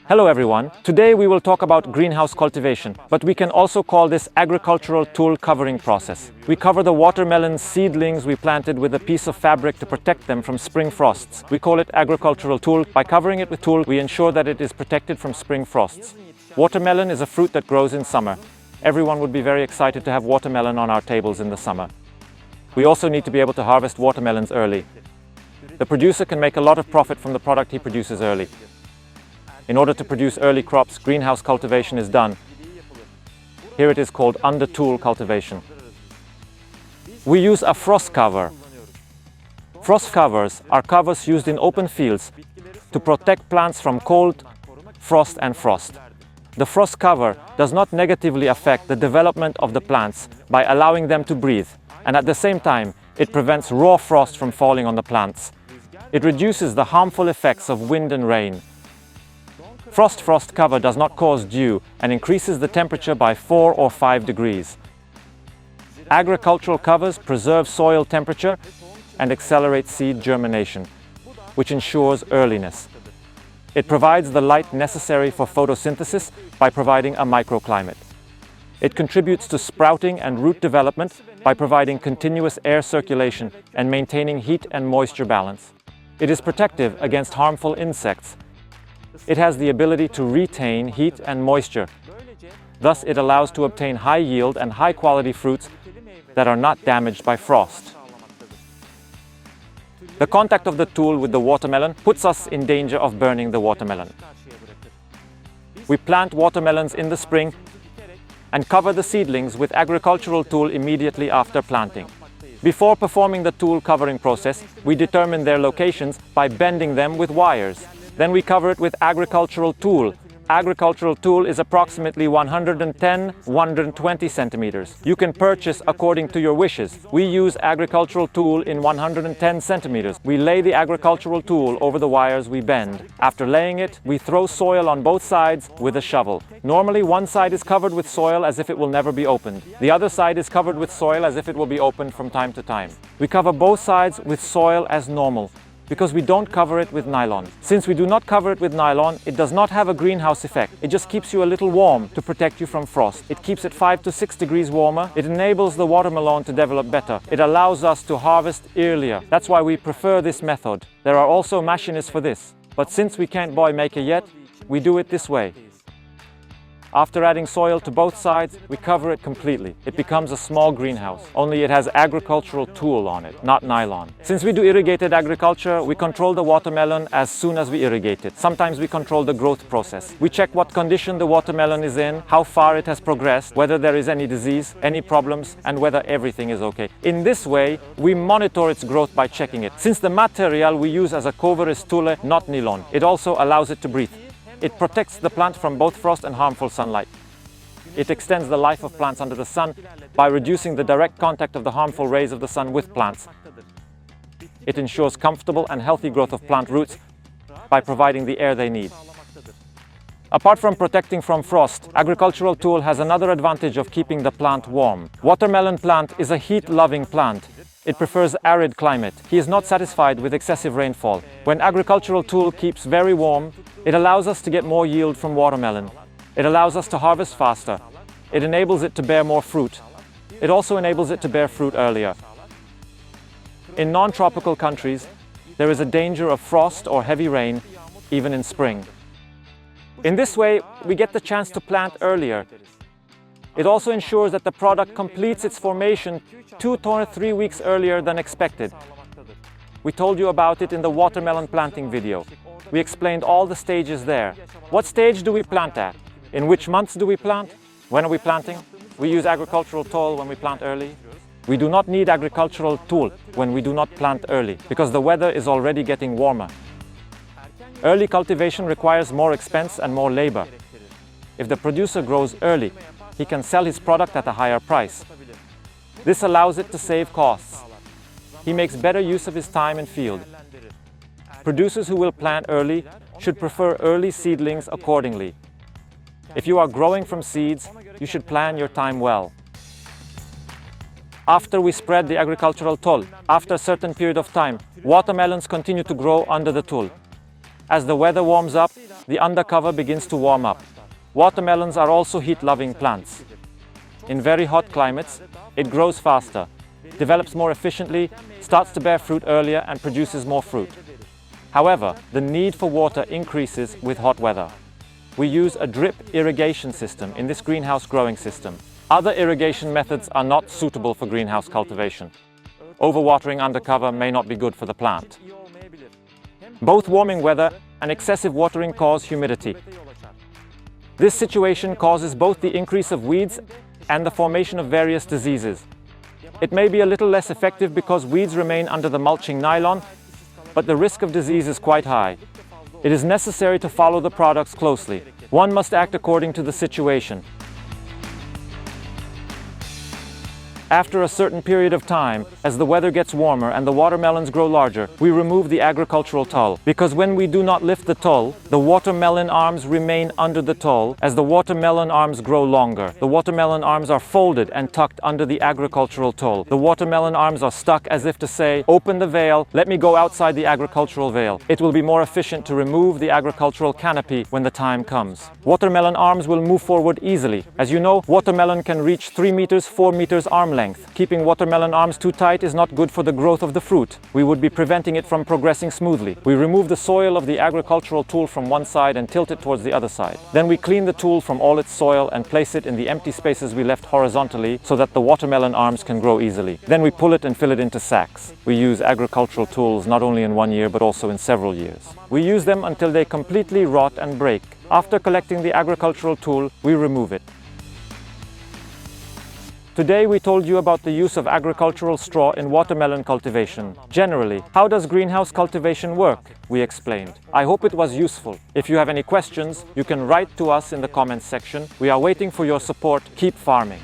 Hello everyone, today we will talk about greenhouse cultivation, but we can also call this agricultural tulle covering process. We cover the watermelon seedlings we planted with a piece of fabric to protect them from spring frosts. We call it agricultural tulle. By covering it with tulle, we ensure that it is protected from spring frosts. Watermelon is a fruit that grows in summer. Everyone would be very excited to have watermelon on our tables in the summer. We also need to be able to harvest watermelons early. The producer can make a lot of profit from the product he produces early. In order to produce early crops, greenhouse cultivation is done. Here it is called under tulle cultivation. We use a frost cover. Frost covers are covers used in open fields to protect plants from cold, frost and frost. The frost cover does not negatively affect the development of the plants by allowing them to breathe, and at the same time, it prevents raw frost from falling on the plants. It reduces the harmful effects of wind and rain. Frost cover does not cause dew and increases the temperature by 4 or 5 degrees. Agricultural covers preserve soil temperature and accelerate seed germination, which ensures earliness. It provides the light necessary for photosynthesis by providing a microclimate. It contributes to sprouting and root development by providing continuous air circulation and maintaining heat and moisture balance. It is protective against harmful insects. It has the ability to retain heat and moisture. Thus, it allows to obtain high yield and high quality fruits that are not damaged by frost. The contact of the tulle with the watermelon puts us in danger of burning the watermelon. We plant watermelons in the spring and cover the seedlings with agricultural tulle immediately after planting. Before performing the tulle covering process, we determine their locations by bending them with wires. Then we cover it with agricultural tulle. Agricultural tulle is approximately 110–120 centimeters. You can purchase according to your wishes. We use agricultural tulle in 110 centimeters. We lay the agricultural tulle over the wires we bend. After laying it, we throw soil on both sides with a shovel. Normally, one side is covered with soil as if it will never be opened. The other side is covered with soil as if it will be opened from time to time. We cover both sides with soil as normal, because we don't cover it with nylon. Since we do not cover it with nylon, it does not have a greenhouse effect. It just keeps you a little warm to protect you from frost. It keeps it 5 to 6 degrees warmer. It enables the watermelon to develop better. It allows us to harvest earlier. That's why we prefer this method. There are also machines for this. But since we can't buy maker yet, we do it this way. After adding soil to both sides, we cover it completely. It becomes a small greenhouse, only it has agricultural tulle on it, not nylon. Since we do irrigated agriculture, we control the watermelon as soon as we irrigate it. Sometimes we control the growth process. We check what condition the watermelon is in, how far it has progressed, whether there is any disease, any problems, and whether everything is okay. In this way, we monitor its growth by checking it. Since the material we use as a cover is tulle, not nylon, it also allows it to breathe. It protects the plant from both frost and harmful sunlight. It extends the life of plants under the sun by reducing the direct contact of the harmful rays of the sun with plants. It ensures comfortable and healthy growth of plant roots by providing the air they need. Apart from protecting from frost, agricultural tulle has another advantage of keeping the plant warm. Watermelon plant is a heat-loving plant. It prefers arid climate. He is not satisfied with excessive rainfall. When agricultural tulle keeps very warm, it allows us to get more yield from watermelon. It allows us to harvest faster. It enables it to bear more fruit. It also enables it to bear fruit earlier. In non-tropical countries, there is a danger of frost or heavy rain, even in spring. In this way, we get the chance to plant earlier. It also ensures that the product completes its formation 2 to 3 weeks earlier than expected. We told you about it in the watermelon planting video. We explained all the stages there. What stage do we plant at? In which months do we plant? When are we planting? We use agricultural tulle when we plant early. We do not need agricultural tulle when we do not plant early, because the weather is already getting warmer. Early cultivation requires more expense and more labor. If the producer grows early, he can sell his product at a higher price. This allows it to save costs. He makes better use of his time in field. Producers who will plant early should prefer early seedlings accordingly. If you are growing from seeds, you should plan your time well. After we spread the agricultural tulle, after a certain period of time, watermelons continue to grow under the tulle. As the weather warms up, the undercover begins to warm up. Watermelons are also heat-loving plants. In very hot climates, it grows faster, develops more efficiently, starts to bear fruit earlier and produces more fruit. However, the need for water increases with hot weather. We use a drip irrigation system in this greenhouse growing system. Other irrigation methods are not suitable for greenhouse cultivation. Overwatering undercover may not be good for the plant. Both warming weather and excessive watering cause humidity. This situation causes both the increase of weeds and the formation of various diseases. It may be a little less effective because weeds remain under the mulching nylon, but the risk of disease is quite high. It is necessary to follow the products closely. One must act according to the situation. After a certain period of time, as the weather gets warmer and the watermelons grow larger, we remove the agricultural tulle. Because when we do not lift the tulle, the watermelon arms remain under the tulle. As the watermelon arms grow longer, the watermelon arms are folded and tucked under the agricultural tulle. The watermelon arms are stuck as if to say, open the veil, let me go outside the agricultural veil. It will be more efficient to remove the agricultural canopy when the time comes. Watermelon arms will move forward easily. As you know, watermelon can reach 3 meters, 4 meters arm length. Keeping watermelon arms too tight is not good for the growth of the fruit. We would be preventing it from progressing smoothly. We remove the soil of the agricultural tool from one side and tilt it towards the other side. Then we clean the tool from all its soil and place it in the empty spaces we left horizontally so that the watermelon arms can grow easily. Then we pull it and fill it into sacks. We use agricultural tools not only in 1 year but also in several years. We use them until they completely rot and break. After collecting the agricultural tool, we remove it. Today we told you about the use of agricultural straw in watermelon cultivation. Generally, how does greenhouse cultivation work? We explained. I hope it was useful. If you have any questions, you can write to us in the comments section. We are waiting for your support. Keep farming.